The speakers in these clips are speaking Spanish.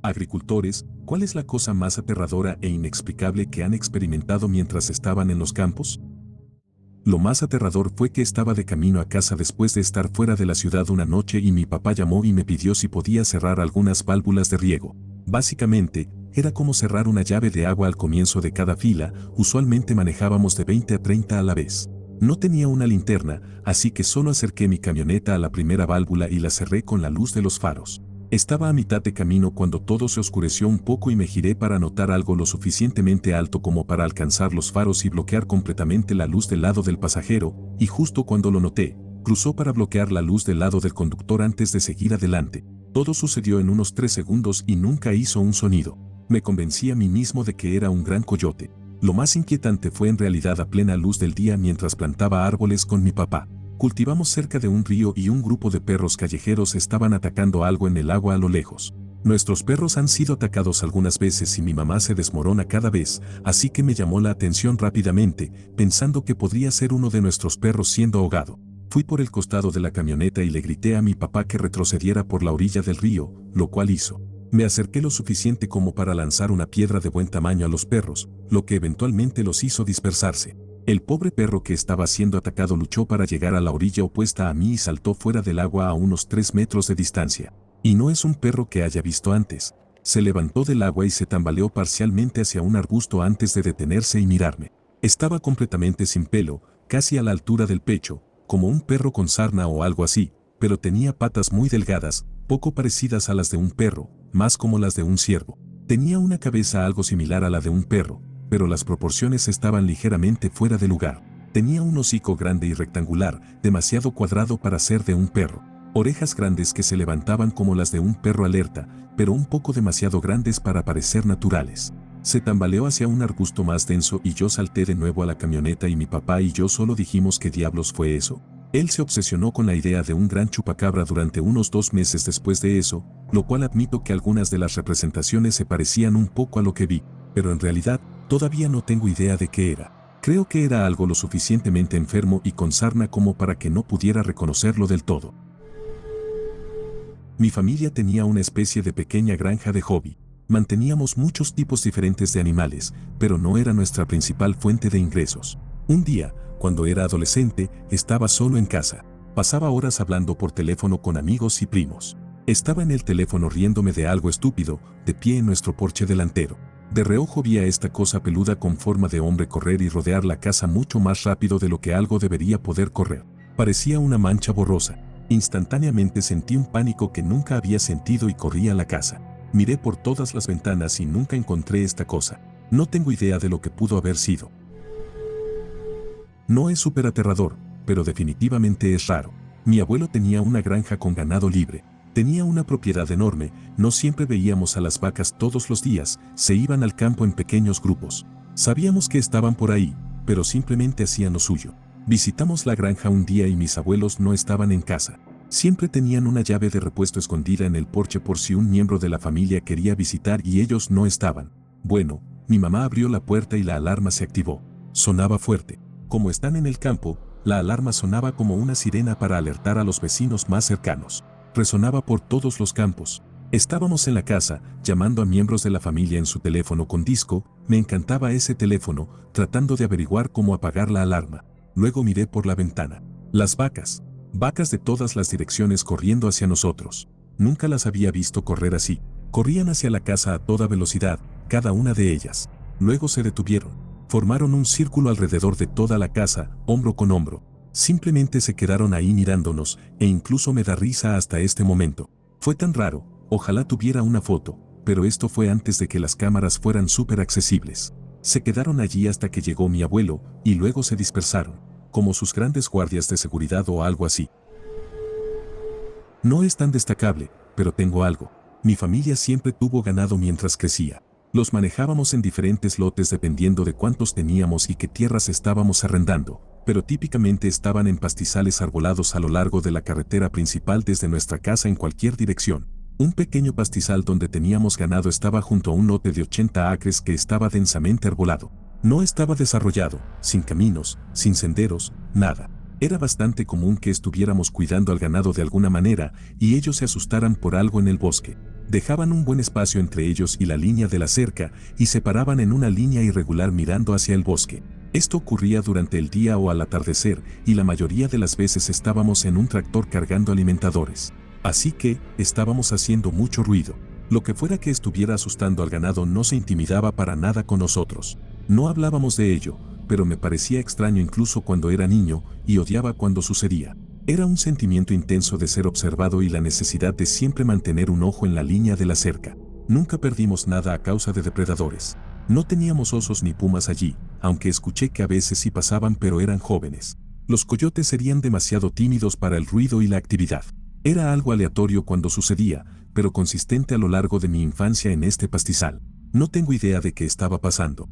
Agricultores, ¿cuál es la cosa más aterradora e inexplicable que han experimentado mientras estaban en los campos? Lo más aterrador fue que estaba de camino a casa después de estar fuera de la ciudad una noche y mi papá llamó y me pidió si podía cerrar algunas válvulas de riego. Básicamente, era como cerrar una llave de agua al comienzo de cada fila, usualmente manejábamos de 20 a 30 a la vez. No tenía una linterna, así que solo acerqué mi camioneta a la primera válvula y la cerré con la luz de los faros. Estaba a mitad de camino cuando todo se oscureció un poco y me giré para notar algo lo suficientemente alto como para alcanzar los faros y bloquear completamente la luz del lado del pasajero, y justo cuando lo noté, cruzó para bloquear la luz del lado del conductor antes de seguir adelante. Todo sucedió en unos 3 segundos y nunca hizo un sonido. Me convencí a mí mismo de que era un gran coyote. Lo más inquietante fue en realidad a plena luz del día mientras plantaba árboles con mi papá. Cultivamos cerca de un río y un grupo de perros callejeros estaban atacando algo en el agua a lo lejos. Nuestros perros han sido atacados algunas veces y mi mamá se desmorona cada vez, así que me llamó la atención rápidamente, pensando que podría ser uno de nuestros perros siendo ahogado. Fui por el costado de la camioneta y le grité a mi papá que retrocediera por la orilla del río, lo cual hizo. Me acerqué lo suficiente como para lanzar una piedra de buen tamaño a los perros, lo que eventualmente los hizo dispersarse. El pobre perro que estaba siendo atacado luchó para llegar a la orilla opuesta a mí y saltó fuera del agua a unos 3 metros de distancia. Y no es un perro que haya visto antes. Se levantó del agua y se tambaleó parcialmente hacia un arbusto antes de detenerse y mirarme. Estaba completamente sin pelo, casi a la altura del pecho, como un perro con sarna o algo así, pero tenía patas muy delgadas, poco parecidas a las de un perro, más como las de un ciervo. Tenía una cabeza algo similar a la de un perro, pero las proporciones estaban ligeramente fuera de lugar. Tenía un hocico grande y rectangular, demasiado cuadrado para ser de un perro. Orejas grandes que se levantaban como las de un perro alerta, pero un poco demasiado grandes para parecer naturales. Se tambaleó hacia un arbusto más denso y yo salté de nuevo a la camioneta y mi papá y yo solo dijimos ¿qué diablos fue eso? Él se obsesionó con la idea de un gran chupacabra durante unos 2 meses después de eso, lo cual admito que algunas de las representaciones se parecían un poco a lo que vi, pero en realidad, todavía no tengo idea de qué era. Creo que era algo lo suficientemente enfermo y con sarna como para que no pudiera reconocerlo del todo. Mi familia tenía una especie de pequeña granja de hobby. Manteníamos muchos tipos diferentes de animales, pero no era nuestra principal fuente de ingresos. Un día, cuando era adolescente, estaba solo en casa. Pasaba horas hablando por teléfono con amigos y primos. Estaba en el teléfono riéndome de algo estúpido, de pie en nuestro porche delantero. De reojo vi a esta cosa peluda con forma de hombre correr y rodear la casa mucho más rápido de lo que algo debería poder correr. Parecía una mancha borrosa. Instantáneamente sentí un pánico que nunca había sentido y corrí a la casa. Miré por todas las ventanas y nunca encontré esta cosa. No tengo idea de lo que pudo haber sido. No es súper aterrador, pero definitivamente es raro. Mi abuelo tenía una granja con ganado libre. Tenía una propiedad enorme, no siempre veíamos a las vacas todos los días, se iban al campo en pequeños grupos. Sabíamos que estaban por ahí, pero simplemente hacían lo suyo. Visitamos la granja un día y mis abuelos no estaban en casa. Siempre tenían una llave de repuesto escondida en el porche por si un miembro de la familia quería visitar y ellos no estaban. Bueno, mi mamá abrió la puerta y la alarma se activó. Sonaba fuerte. Como están en el campo, la alarma sonaba como una sirena para alertar a los vecinos más cercanos. Resonaba por todos los campos. Estábamos en la casa, llamando a miembros de la familia en su teléfono con disco. Me encantaba ese teléfono, tratando de averiguar cómo apagar la alarma. Luego miré por la ventana. Las vacas. Vacas de todas las direcciones corriendo hacia nosotros. Nunca las había visto correr así. Corrían hacia la casa a toda velocidad, cada una de ellas. Luego se detuvieron. Formaron un círculo alrededor de toda la casa, hombro con hombro. Simplemente se quedaron ahí mirándonos, e incluso me da risa hasta este momento. Fue tan raro, ojalá tuviera una foto, pero esto fue antes de que las cámaras fueran súper accesibles. Se quedaron allí hasta que llegó mi abuelo, y luego se dispersaron, como sus grandes guardias de seguridad o algo así. No es tan destacable, pero tengo algo. Mi familia siempre tuvo ganado mientras crecía. Los manejábamos en diferentes lotes dependiendo de cuántos teníamos y qué tierras estábamos arrendando, pero típicamente estaban en pastizales arbolados a lo largo de la carretera principal desde nuestra casa en cualquier dirección. Un pequeño pastizal donde teníamos ganado estaba junto a un lote de 80 acres que estaba densamente arbolado. No estaba desarrollado, sin caminos, sin senderos, nada. Era bastante común que estuviéramos cuidando al ganado de alguna manera y ellos se asustaran por algo en el bosque. Dejaban un buen espacio entre ellos y la línea de la cerca y se paraban en una línea irregular mirando hacia el bosque. Esto ocurría durante el día o al atardecer y la mayoría de las veces estábamos en un tractor cargando alimentadores. Así que estábamos haciendo mucho ruido. Lo que fuera que estuviera asustando al ganado no se intimidaba para nada con nosotros. No hablábamos de ello, pero me parecía extraño incluso cuando era niño y odiaba cuando sucedía. Era un sentimiento intenso de ser observado y la necesidad de siempre mantener un ojo en la línea de la cerca. Nunca perdimos nada a causa de depredadores. No teníamos osos ni pumas allí, aunque escuché que a veces sí pasaban pero eran jóvenes. Los coyotes serían demasiado tímidos para el ruido y la actividad. Era algo aleatorio cuando sucedía, pero consistente a lo largo de mi infancia en este pastizal. No tengo idea de qué estaba pasando.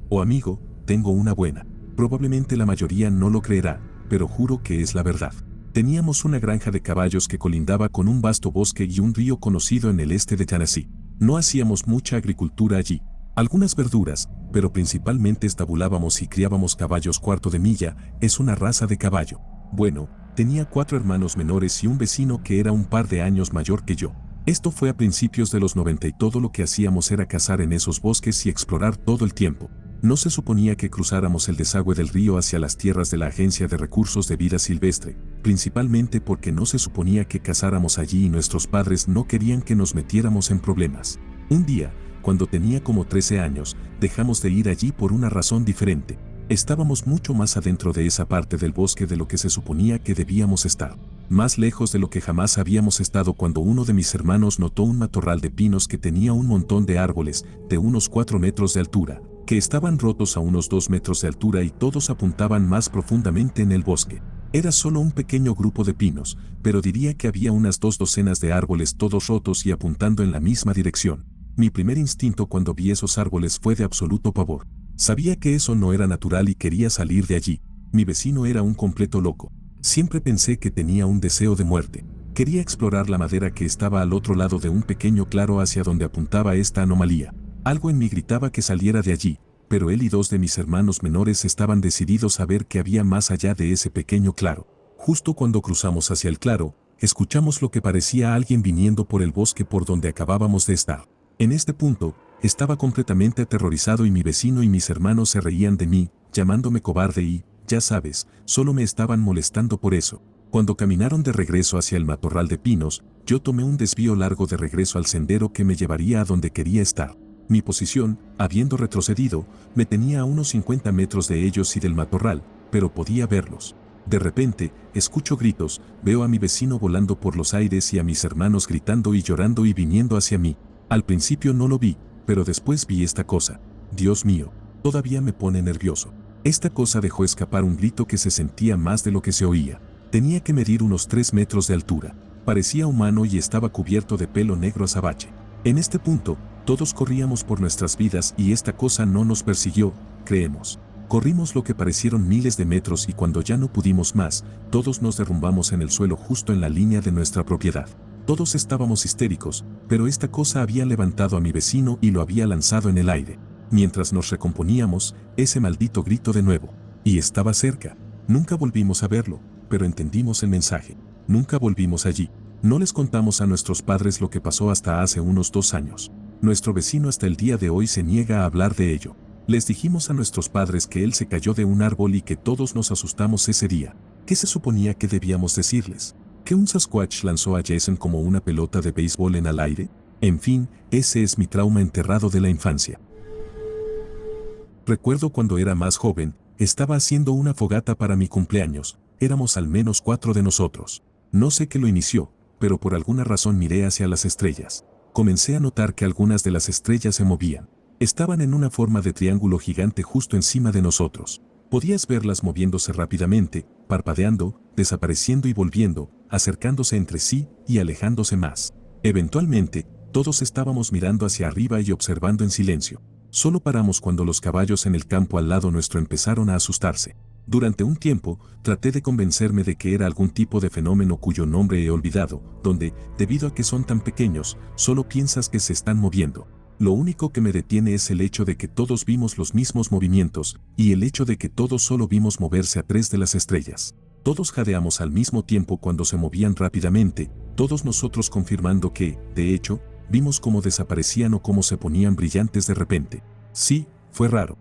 Oh amigo, tengo una buena. Probablemente la mayoría no lo creerá, pero juro que es la verdad. Teníamos una granja de caballos que colindaba con un vasto bosque y un río conocido en el este de Tennessee. No hacíamos mucha agricultura allí. Algunas verduras, pero principalmente estabulábamos y criábamos caballos cuarto de milla, es una raza de caballo. Bueno, tenía 4 hermanos menores y un vecino que era un par de años mayor que yo. Esto fue a principios de los 90 y todo lo que hacíamos era cazar en esos bosques y explorar todo el tiempo. No se suponía que cruzáramos el desagüe del río hacia las tierras de la Agencia de Recursos de Vida Silvestre, principalmente porque no se suponía que cazáramos allí y nuestros padres no querían que nos metiéramos en problemas. Un día, cuando tenía como 13 años, dejamos de ir allí por una razón diferente. Estábamos mucho más adentro de esa parte del bosque de lo que se suponía que debíamos estar. Más lejos de lo que jamás habíamos estado cuando uno de mis hermanos notó un matorral de pinos que tenía un montón de árboles, de unos 4 metros de altura, que estaban rotos a unos 2 metros de altura y todos apuntaban más profundamente en el bosque. Era solo un pequeño grupo de pinos, pero diría que había unas 2 docenas de árboles todos rotos y apuntando en la misma dirección. Mi primer instinto cuando vi esos árboles fue de absoluto pavor. Sabía que eso no era natural y quería salir de allí. Mi vecino era un completo loco. Siempre pensé que tenía un deseo de muerte. Quería explorar la madera que estaba al otro lado de un pequeño claro hacia donde apuntaba esta anomalía. Algo en mí gritaba que saliera de allí, pero él y 2 de mis hermanos menores estaban decididos a ver qué había más allá de ese pequeño claro. Justo cuando cruzamos hacia el claro, escuchamos lo que parecía alguien viniendo por el bosque por donde acabábamos de estar. En este punto, estaba completamente aterrorizado y mi vecino y mis hermanos se reían de mí, llamándome cobarde y, ya sabes, solo me estaban molestando por eso. Cuando caminaron de regreso hacia el matorral de pinos, yo tomé un desvío largo de regreso al sendero que me llevaría a donde quería estar. Mi posición, habiendo retrocedido, me tenía a unos 50 metros de ellos y del matorral, pero podía verlos. De repente, escucho gritos, veo a mi vecino volando por los aires y a mis hermanos gritando y llorando y viniendo hacia mí. Al principio no lo vi, pero después vi esta cosa. Dios mío, todavía me pone nervioso. Esta cosa dejó escapar un grito que se sentía más de lo que se oía. Tenía que medir unos 3 metros de altura. Parecía humano y estaba cubierto de pelo negro azabache. En este punto, todos corríamos por nuestras vidas y esta cosa no nos persiguió, creemos. Corrimos lo que parecieron miles de metros y cuando ya no pudimos más, todos nos derrumbamos en el suelo justo en la línea de nuestra propiedad. Todos estábamos histéricos, pero esta cosa había levantado a mi vecino y lo había lanzado en el aire. Mientras nos recomponíamos, ese maldito grito de nuevo. Y estaba cerca. Nunca volvimos a verlo, pero entendimos el mensaje. Nunca volvimos allí. No les contamos a nuestros padres lo que pasó hasta hace unos 2 años. Nuestro vecino hasta el día de hoy se niega a hablar de ello. Les dijimos a nuestros padres que él se cayó de un árbol y que todos nos asustamos ese día. ¿Qué se suponía que debíamos decirles? ¿Que un Sasquatch lanzó a Jason como una pelota de béisbol en el aire? En fin, ese es mi trauma enterrado de la infancia. Recuerdo cuando era más joven, estaba haciendo una fogata para mi cumpleaños. Éramos al menos 4 de nosotros. No sé qué lo inició, pero por alguna razón miré hacia las estrellas. Comencé a notar que algunas de las estrellas se movían. Estaban en una forma de triángulo gigante justo encima de nosotros. Podías verlas moviéndose rápidamente, parpadeando, desapareciendo y volviendo, acercándose entre sí y alejándose más. Eventualmente, todos estábamos mirando hacia arriba y observando en silencio. Solo paramos cuando los caballos en el campo al lado nuestro empezaron a asustarse. Durante un tiempo, traté de convencerme de que era algún tipo de fenómeno cuyo nombre he olvidado, donde, debido a que son tan pequeños, solo piensas que se están moviendo. Lo único que me detiene es el hecho de que todos vimos los mismos movimientos, y el hecho de que todos solo vimos moverse a 3 de las estrellas. Todos jadeamos al mismo tiempo cuando se movían rápidamente, todos nosotros confirmando que, de hecho, vimos cómo desaparecían o cómo se ponían brillantes de repente. Sí, fue raro.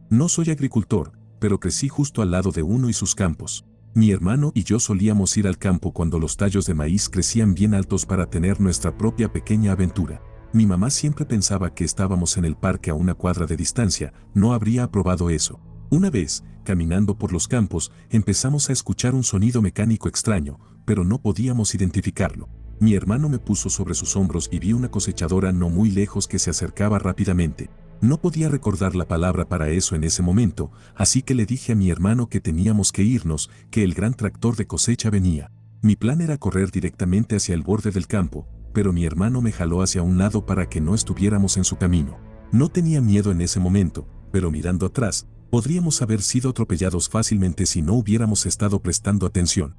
No soy agricultor, pero crecí justo al lado de uno y sus campos. Mi hermano y yo solíamos ir al campo cuando los tallos de maíz crecían bien altos para tener nuestra propia pequeña aventura. Mi mamá siempre pensaba que estábamos en el parque a una cuadra de distancia, no habría aprobado eso. Una vez, caminando por los campos, empezamos a escuchar un sonido mecánico extraño, pero no podíamos identificarlo. Mi hermano me puso sobre sus hombros y vi una cosechadora no muy lejos que se acercaba rápidamente. No podía recordar la palabra para eso en ese momento, así que le dije a mi hermano que teníamos que irnos, que el gran tractor de cosecha venía. Mi plan era correr directamente hacia el borde del campo, pero mi hermano me jaló hacia un lado para que no estuviéramos en su camino. No tenía miedo en ese momento, pero mirando atrás, podríamos haber sido atropellados fácilmente si no hubiéramos estado prestando atención.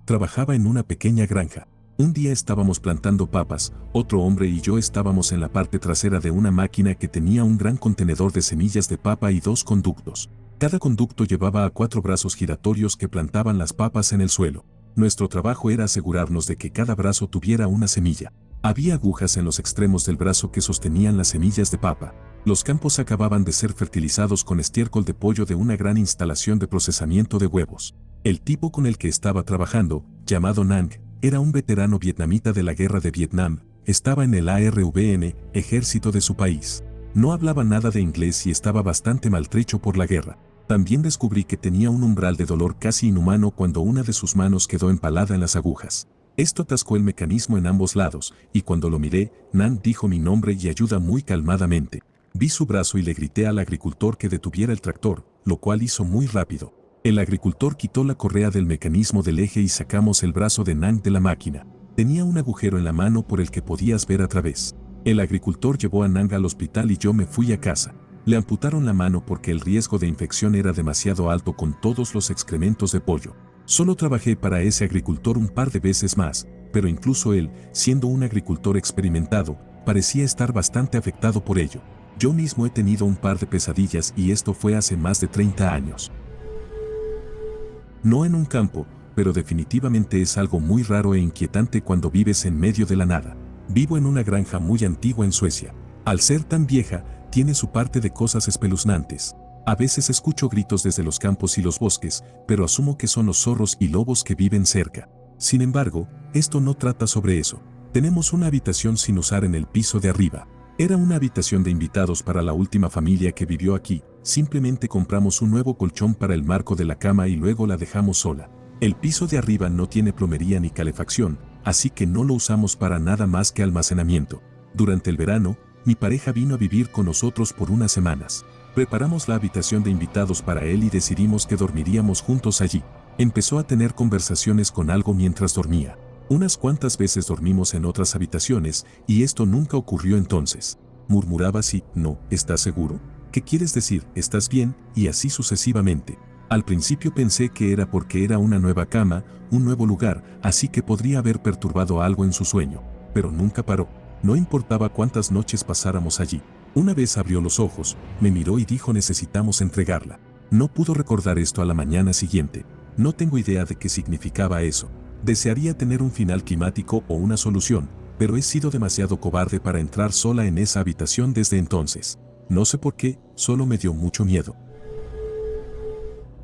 Trabajaba en una pequeña granja. Un día estábamos plantando papas, otro hombre y yo estábamos en la parte trasera de una máquina que tenía un gran contenedor de semillas de papa y 2 conductos. Cada conducto llevaba a 4 brazos giratorios que plantaban las papas en el suelo. Nuestro trabajo era asegurarnos de que cada brazo tuviera una semilla. Había agujas en los extremos del brazo que sostenían las semillas de papa. Los campos acababan de ser fertilizados con estiércol de pollo de una gran instalación de procesamiento de huevos. El tipo con el que estaba trabajando, llamado Nang, era un veterano vietnamita de la guerra de Vietnam, estaba en el ARVN, ejército de su país. No hablaba nada de inglés y estaba bastante maltrecho por la guerra. También descubrí que tenía un umbral de dolor casi inhumano cuando una de sus manos quedó empalada en las agujas. Esto atascó el mecanismo en ambos lados, y cuando lo miré, Nan dijo mi nombre y ayuda muy calmadamente. Vi su brazo y le grité al agricultor que detuviera el tractor, lo cual hizo muy rápido. El agricultor quitó la correa del mecanismo del eje y sacamos el brazo de Nan de la máquina. Tenía un agujero en la mano por el que podías ver a través. El agricultor llevó a Nan al hospital y yo me fui a casa. Le amputaron la mano porque el riesgo de infección era demasiado alto con todos los excrementos de pollo. Solo trabajé para ese agricultor un par de veces más, pero incluso él, siendo un agricultor experimentado, parecía estar bastante afectado por ello. Yo mismo he tenido un par de pesadillas y esto fue hace más de 30 años. No en un campo, pero definitivamente es algo muy raro e inquietante cuando vives en medio de la nada. Vivo en una granja muy antigua en Suecia. Al ser tan vieja, tiene su parte de cosas espeluznantes. A veces escucho gritos desde los campos y los bosques, pero asumo que son los zorros y lobos que viven cerca. Sin embargo, esto no trata sobre eso. Tenemos una habitación sin usar en el piso de arriba. Era una habitación de invitados para la última familia que vivió aquí. Simplemente compramos un nuevo colchón para el marco de la cama y luego la dejamos sola. El piso de arriba no tiene plomería ni calefacción, así que no lo usamos para nada más que almacenamiento. Durante el verano, mi pareja vino a vivir con nosotros por unas semanas. Preparamos la habitación de invitados para él y decidimos que dormiríamos juntos allí. Empezó a tener conversaciones con algo mientras dormía. Unas cuantas veces dormimos en otras habitaciones y esto nunca ocurrió entonces. Murmuraba así, no, ¿estás seguro? ¿Qué quieres decir? ¿Estás bien? Y así sucesivamente. Al principio pensé que era porque era una nueva cama, un nuevo lugar, así que podría haber perturbado algo en su sueño. Pero nunca paró. No importaba cuántas noches pasáramos allí. Una vez abrió los ojos, me miró y dijo necesitamos entregarla. No pudo recordar esto a la mañana siguiente. No tengo idea de qué significaba eso. Desearía tener un final climático o una solución, pero he sido demasiado cobarde para entrar sola en esa habitación desde entonces. No sé por qué, solo me dio mucho miedo.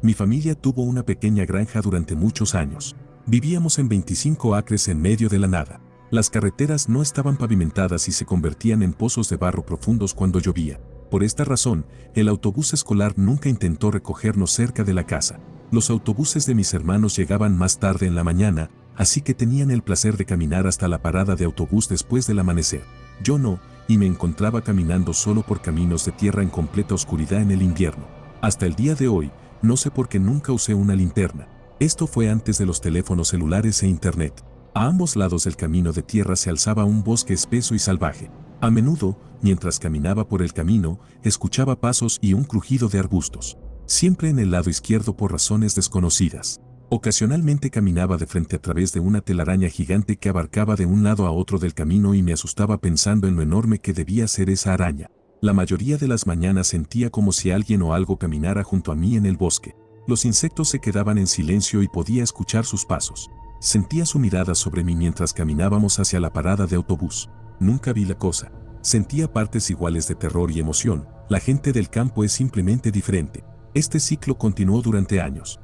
Mi familia tuvo una pequeña granja durante muchos años. Vivíamos en 25 acres en medio de la nada. Las carreteras no estaban pavimentadas y se convertían en pozos de barro profundos cuando llovía. Por esta razón, el autobús escolar nunca intentó recogernos cerca de la casa. Los autobuses de mis hermanos llegaban más tarde en la mañana, así que tenían el placer de caminar hasta la parada de autobús después del amanecer. Yo no, y me encontraba caminando solo por caminos de tierra en completa oscuridad en el invierno. Hasta el día de hoy, no sé por qué nunca usé una linterna. Esto fue antes de los teléfonos celulares e internet. A ambos lados del camino de tierra se alzaba un bosque espeso y salvaje. A menudo, mientras caminaba por el camino, escuchaba pasos y un crujido de arbustos. Siempre en el lado izquierdo por razones desconocidas. Ocasionalmente caminaba de frente a través de una telaraña gigante que abarcaba de un lado a otro del camino y me asustaba pensando en lo enorme que debía ser esa araña. La mayoría de las mañanas sentía como si alguien o algo caminara junto a mí en el bosque. Los insectos se quedaban en silencio y podía escuchar sus pasos. Sentía su mirada sobre mí mientras caminábamos hacia la parada de autobús. Nunca vi la cosa. Sentía partes iguales de terror y emoción. La gente del campo es simplemente diferente. Este ciclo continuó durante años.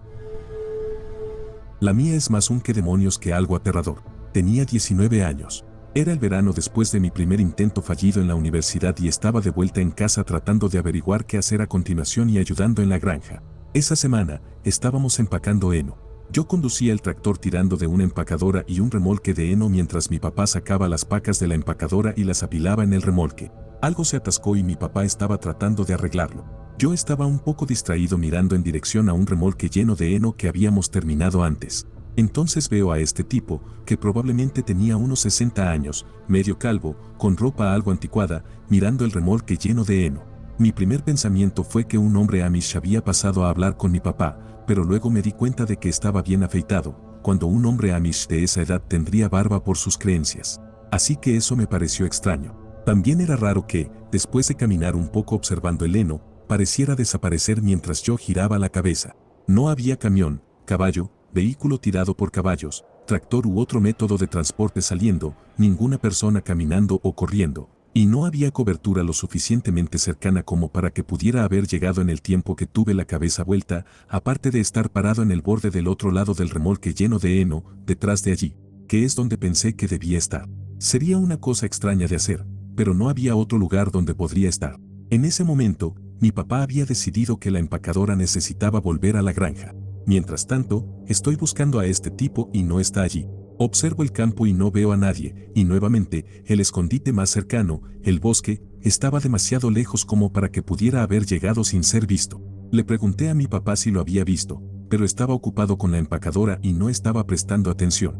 La mía es más un que demonios que algo aterrador. Tenía 19 años. Era el verano después de mi primer intento fallido en la universidad y estaba de vuelta en casa tratando de averiguar qué hacer a continuación y ayudando en la granja. Esa semana, estábamos empacando heno. Yo conducía el tractor tirando de una empacadora y un remolque de heno mientras mi papá sacaba las pacas de la empacadora y las apilaba en el remolque. Algo se atascó y mi papá estaba tratando de arreglarlo. Yo estaba un poco distraído mirando en dirección a un remolque lleno de heno que habíamos terminado antes. Entonces veo a este tipo, que probablemente tenía unos 60 años, medio calvo, con ropa algo anticuada, mirando el remolque lleno de heno. Mi primer pensamiento fue que un hombre Amish había pasado a hablar con mi papá, pero luego me di cuenta de que estaba bien afeitado, cuando un hombre Amish de esa edad tendría barba por sus creencias. Así que eso me pareció extraño. También era raro que, después de caminar un poco observando el heno, pareciera desaparecer mientras yo giraba la cabeza. No había camión, caballo, vehículo tirado por caballos, tractor u otro método de transporte saliendo, ninguna persona caminando o corriendo, y no había cobertura lo suficientemente cercana como para que pudiera haber llegado en el tiempo que tuve la cabeza vuelta, aparte de estar parado en el borde del otro lado del remolque lleno de heno, detrás de allí, que es donde pensé que debía estar. Sería una cosa extraña de hacer, pero no había otro lugar donde podría estar. En ese momento, mi papá había decidido que la empacadora necesitaba volver a la granja. Mientras tanto, estoy buscando a este tipo y no está allí. Observo el campo y no veo a nadie, y nuevamente, el escondite más cercano, el bosque, estaba demasiado lejos como para que pudiera haber llegado sin ser visto. Le pregunté a mi papá si lo había visto, pero estaba ocupado con la empacadora y no estaba prestando atención.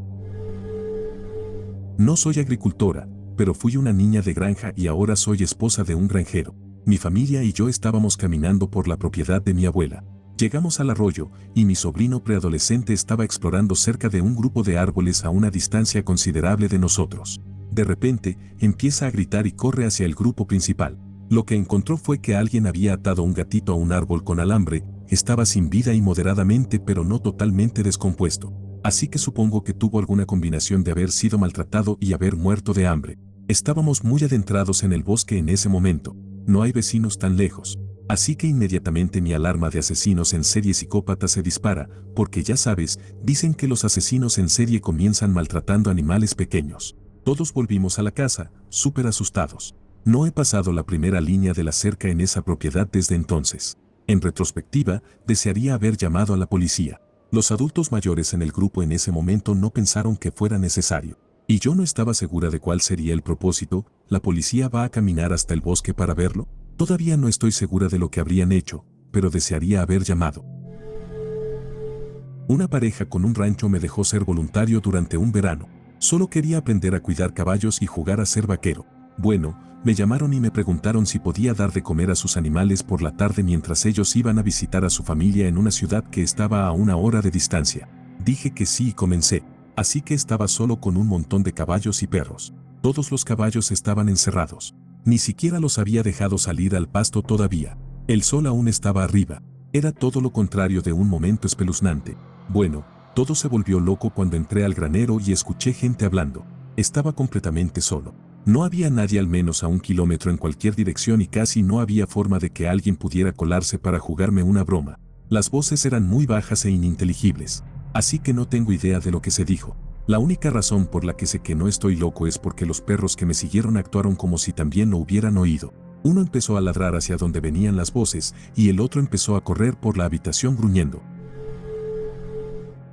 No soy agricultora, pero fui una niña de granja y ahora soy esposa de un granjero. Mi familia y yo estábamos caminando por la propiedad de mi abuela. Llegamos al arroyo, y mi sobrino preadolescente estaba explorando cerca de un grupo de árboles a una distancia considerable de nosotros. De repente, empieza a gritar y corre hacia el grupo principal. Lo que encontró fue que alguien había atado un gatito a un árbol con alambre, estaba sin vida y moderadamente pero no totalmente descompuesto. Así que supongo que tuvo alguna combinación de haber sido maltratado y haber muerto de hambre. Estábamos muy adentrados en el bosque en ese momento. No hay vecinos tan lejos. Así que inmediatamente mi alarma de asesinos en serie psicópatas se dispara, porque ya sabes, dicen que los asesinos en serie comienzan maltratando animales pequeños. Todos volvimos a la casa, súper asustados. No he pasado la primera línea de la cerca en esa propiedad desde entonces. En retrospectiva, desearía haber llamado a la policía. Los adultos mayores en el grupo en ese momento no pensaron que fuera necesario. Y yo no estaba segura de cuál sería el propósito. ¿La policía va a caminar hasta el bosque para verlo? Todavía no estoy segura de lo que habrían hecho, pero desearía haber llamado. Una pareja con un rancho me dejó ser voluntario durante un verano. Solo quería aprender a cuidar caballos y jugar a ser vaquero. Bueno, me llamaron y me preguntaron si podía dar de comer a sus animales por la tarde mientras ellos iban a visitar a su familia en una ciudad que estaba a 1 hora de distancia. Dije que sí y comencé. Así que estaba solo con un montón de caballos y perros. Todos los caballos estaban encerrados. Ni siquiera los había dejado salir al pasto todavía. El sol aún estaba arriba. Era todo lo contrario de un momento espeluznante. Bueno, todo se volvió loco cuando entré al granero y escuché gente hablando. Estaba completamente solo. No había nadie al menos a 1 kilómetro en cualquier dirección y casi no había forma de que alguien pudiera colarse para jugarme una broma. Las voces eran muy bajas e ininteligibles. Así que no tengo idea de lo que se dijo. La única razón por la que sé que no estoy loco es porque los perros que me siguieron actuaron como si también lo hubieran oído. Uno empezó a ladrar hacia donde venían las voces y el otro empezó a correr por la habitación gruñendo.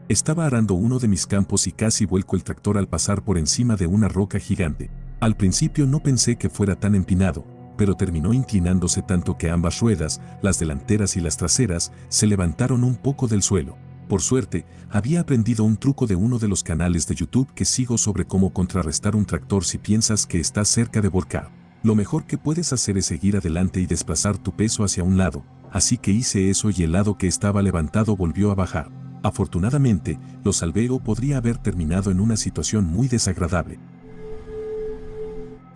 Estaba arando uno de mis campos y casi vuelco el tractor al pasar por encima de una roca gigante. Al principio no pensé que fuera tan empinado, pero terminó inclinándose tanto que ambas ruedas, las delanteras y las traseras, se levantaron un poco del suelo. Por suerte, había aprendido un truco de uno de los canales de YouTube que sigo sobre cómo contrarrestar un tractor si piensas que estás cerca de volcar. Lo mejor que puedes hacer es seguir adelante y desplazar tu peso hacia un lado, así que hice eso y el lado que estaba levantado volvió a bajar. Afortunadamente, lo salvé o podría haber terminado en una situación muy desagradable.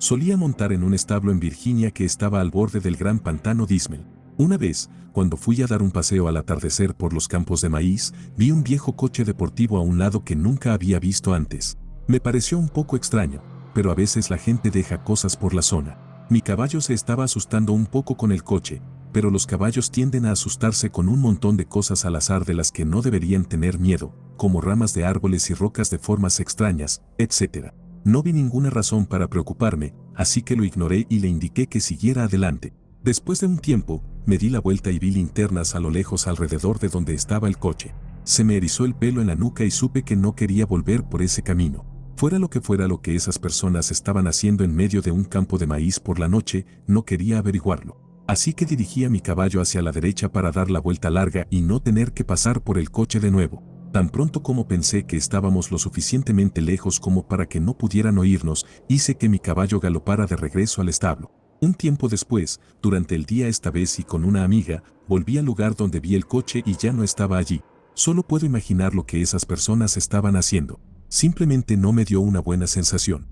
Solía montar en un establo en Virginia que estaba al borde del gran pantano Dismal. Una vez, cuando fui a dar un paseo al atardecer por los campos de maíz, vi un viejo coche deportivo a un lado que nunca había visto antes. Me pareció un poco extraño, pero a veces la gente deja cosas por la zona. Mi caballo se estaba asustando un poco con el coche, pero los caballos tienden a asustarse con un montón de cosas al azar de las que no deberían tener miedo, como ramas de árboles y rocas de formas extrañas, etc. No vi ninguna razón para preocuparme, así que lo ignoré y le indiqué que siguiera adelante. Después de un tiempo, me di la vuelta y vi linternas a lo lejos alrededor de donde estaba el coche. Se me erizó el pelo en la nuca y supe que no quería volver por ese camino. Fuera lo que esas personas estaban haciendo en medio de un campo de maíz por la noche, no quería averiguarlo. Así que dirigí a mi caballo hacia la derecha para dar la vuelta larga y no tener que pasar por el coche de nuevo. Tan pronto como pensé que estábamos lo suficientemente lejos como para que no pudieran oírnos, hice que mi caballo galopara de regreso al establo. Un tiempo después, durante el día esta vez y con una amiga, volví al lugar donde vi el coche y ya no estaba allí. Solo puedo imaginar lo que esas personas estaban haciendo. Simplemente no me dio una buena sensación.